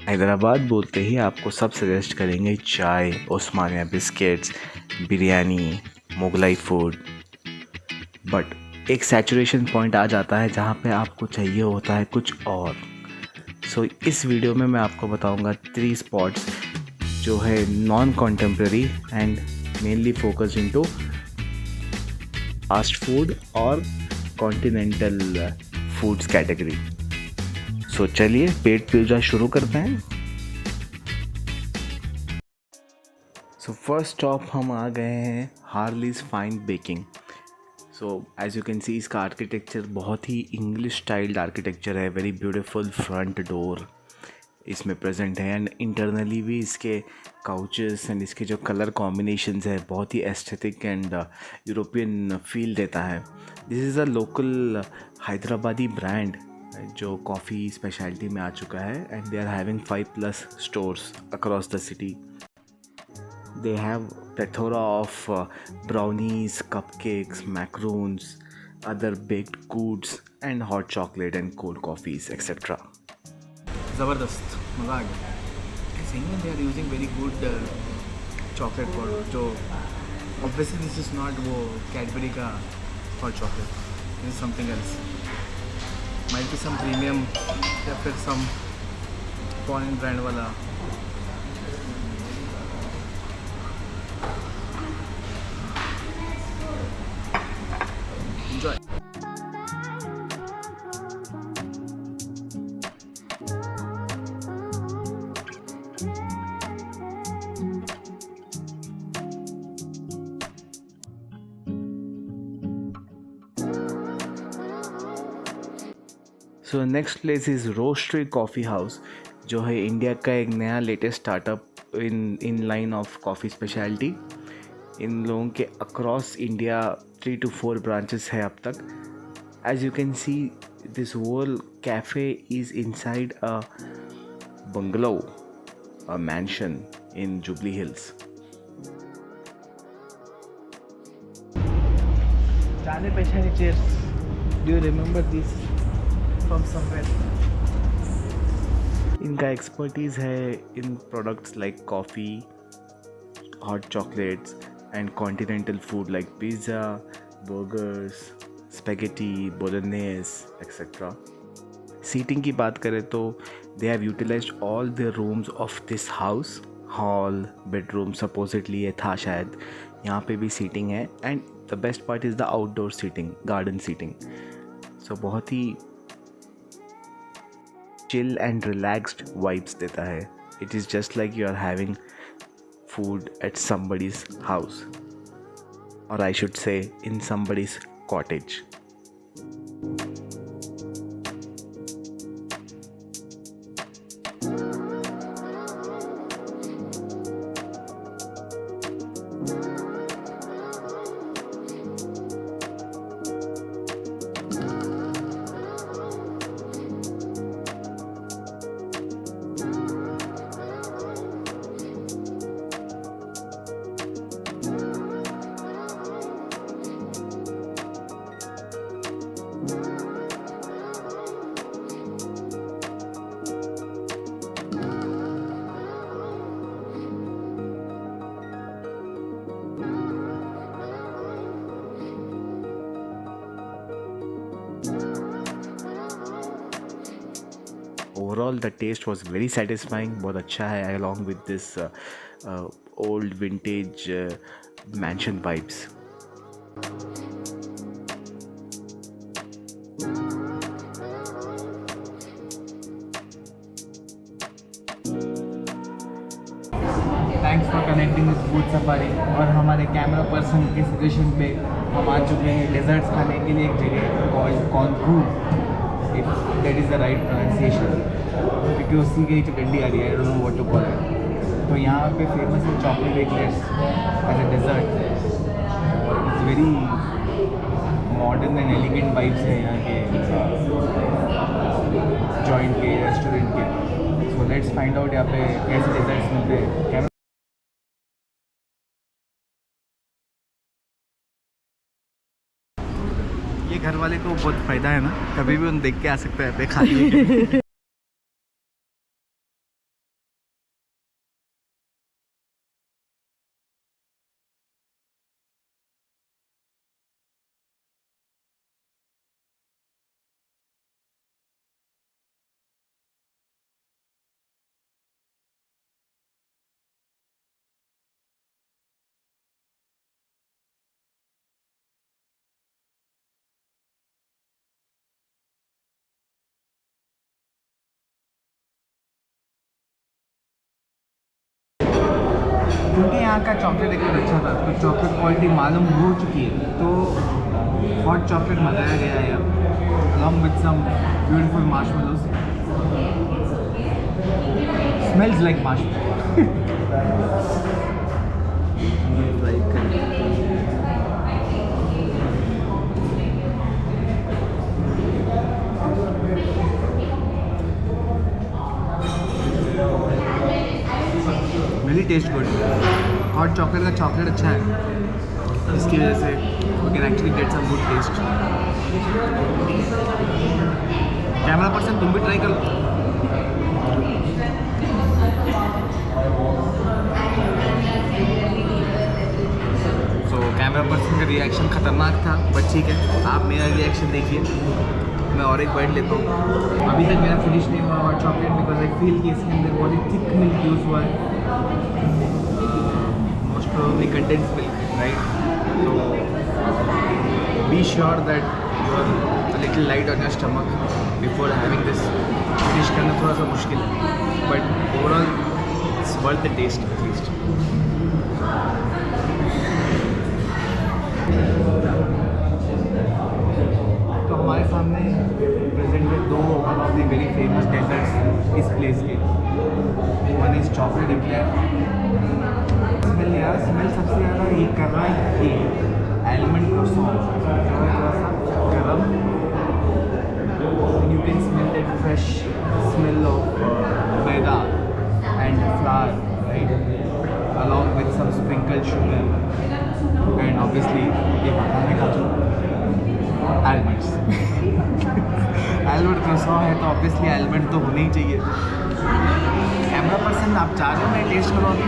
हैदराबाद बोलते ही आपको सब सजेस्ट करेंगे चाय, Osmania biscuits, biryani, Mughlai food. But एक सैचुरेशन पॉइंट आ जाता है जहाँ पे आपको चाहिए होता है कुछ और। इस वीडियो में मैं आपको बताऊंगा 3 स्पॉट्स जो है non contemporary and mainly focused into fast food और कॉन्टिनेंटल फूड्स कैटेगरी। चलिए पेट पूजा शुरू करते हैं। फर्स्ट स्टॉप हम आ गए हैं Harley's fine baking. As you can see इसका आर्किटेक्चर बहुत ही इंग्लिश स्टाइल्ड आर्किटेक्चर है। वेरी ब्यूटीफुल फ्रंट डोर इसमें प्रेजेंट है एंड इंटरनली भी इसके काउचेस एंड इसके जो कलर कॉम्बिनेशंस है बहुत ही एस्थेटिक एंड यूरोपियन फील देता है। This is a local Hyderabadi brand जो कॉफ़ी स्पेशलिटी में आ चुका है and they are having 5+ stores across the city. They have plethora of brownies, cupcakes, macaroons, other baked goods and hot chocolate and cold coffees etc. ज़बरदस्त मज़ा आ गया। सही में they are using very good chocolate powder, जो obviously this is not वो Cadbury का hot chocolate, this is something else. Might be some premium या फिर सम फॉरेन ब्रांड वाला। Enjoy. Next place is roastery coffee house जो है India का एक नया latest startup in line of coffee speciality. इन लोगों के अक्रॉस इंडिया 3 to 4 ब्रांचेस है अब तक। As you can see this whole cafe is inside a bungalow, a mansion in Jubilee Hills. जाने पहचाने chairs, do you remember this from somewhere? इनका expertise है in products like coffee, hot chocolates and continental food like pizza, burgers, spaghetti, bolognese etcetera. Seating की बात करें तो they have utilised all the rooms of this house. Hall, bedroom supposedly ये था शायद, यहाँ पे भी सीटिंग है and the best part is the outdoor seating, garden seating. बहुत ही चिल एंड रिलैक्स्ड वाइब्स देता है। It is just like you are having food at somebody's house, or I should say in somebody's cottage. Overall the taste was very satisfying, बहुत अच्छा है along with this old vintage mansion vibes. Thanks for connecting with food safari. और हमारे camera person के suggestion पे हम आ चुके हैं डेजर्ट्स खाने के लिए एक जगह called Concu, if that is the right pronunciation, क्योंकि उसी की जो गड्डी आ रही है, I don't know what to call it. तो यहाँ पे फेमस है chocolate eclairs as a dessert. It's very modern and elegant vibes है यहाँ के जॉइंट के, रेस्टोरेंट के। सो लेट्स फाइंड आउट यहाँ पे कैसे डेजर्ट्स मिलते हैं। ये घर वाले को बहुत फ़ायदा है ना, कभी भी उन देख के आ सकते हैं पे खा लिए। क्योंकि यहाँ का चॉकलेट एकदम अच्छा था तो चॉकलेट क्वालिटी मालूम हो चुकी है तो हॉट चॉकलेट मंगाया गया है along with some beautiful marshmallows. Smells like marshmallow. Really taste good. Hot chocolate का चॉकलेट अच्छा है इसकी वजह से we can actually get some good taste. Camera person तुम भी ट्राई कर लो. तो कैमरा पर्सन का रिएक्शन खतरनाक था बट ठीक है आप मेरा रिएक्शन देखिए. मैं और एक बाइट लेता हूँ. अभी तक मेरा फिनिश नहीं हुआ hot chocolate because I feel कि इसके अंदर बहुत ही थिक मिल्क यूज़ हुआ है. Most probably condensed milk right. तो be sure that you are a little light on your stomach before having this. Finish करना थोड़ा सा मुश्किल है but overall it's worth the taste at least. तो हमारे सामने प्रेजेंट है दो one of the very famous desserts इस प्लेस के. One is chocolate eclair. Smell यार स्मेल सबसे ज़्यादा ये कर रहा है कि almond croissant थोड़ा सा गरम. You can smell that fresh smell of maida and flour right along with some sprinkled sugar and obviously ये बताने का जो almonds. almond croissant है तो obviously almond तो होने ही चाहिए. कैमरा पर्सन आप चाह रहे हो मैं टेस्ट करो अभी.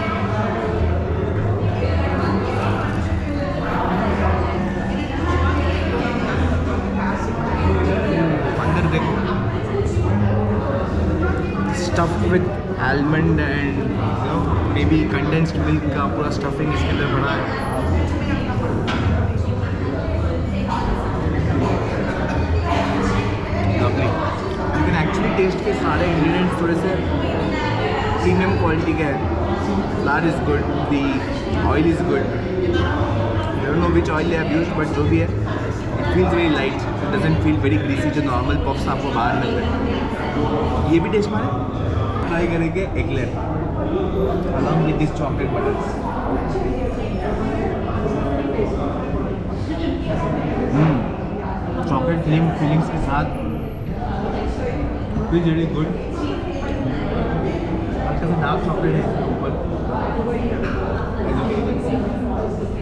Stuffed with almond and maybe condensed milk का पूरा स्टफिंग इसके अंदर भरा है. Lovely. You can actually taste के सारे इंग्रेडिएंट्स थोड़े से प्रीमियम क्वालिटी के हैं. Flour is good. The oil is good. I don't know which oil have used but जो भी है it feels very light. It doesn't feel very greasy जो नॉर्मल पॉप्स आपको बाहर मिलते हैं. ये भी टेस्ट मारे. ट्राई करेंगे egglet along with this chocolate butters. Chocolate fillings के साथ इट इज वेरी गुड. हल्का सा डार्क चॉकलेट है इसके ऊपर.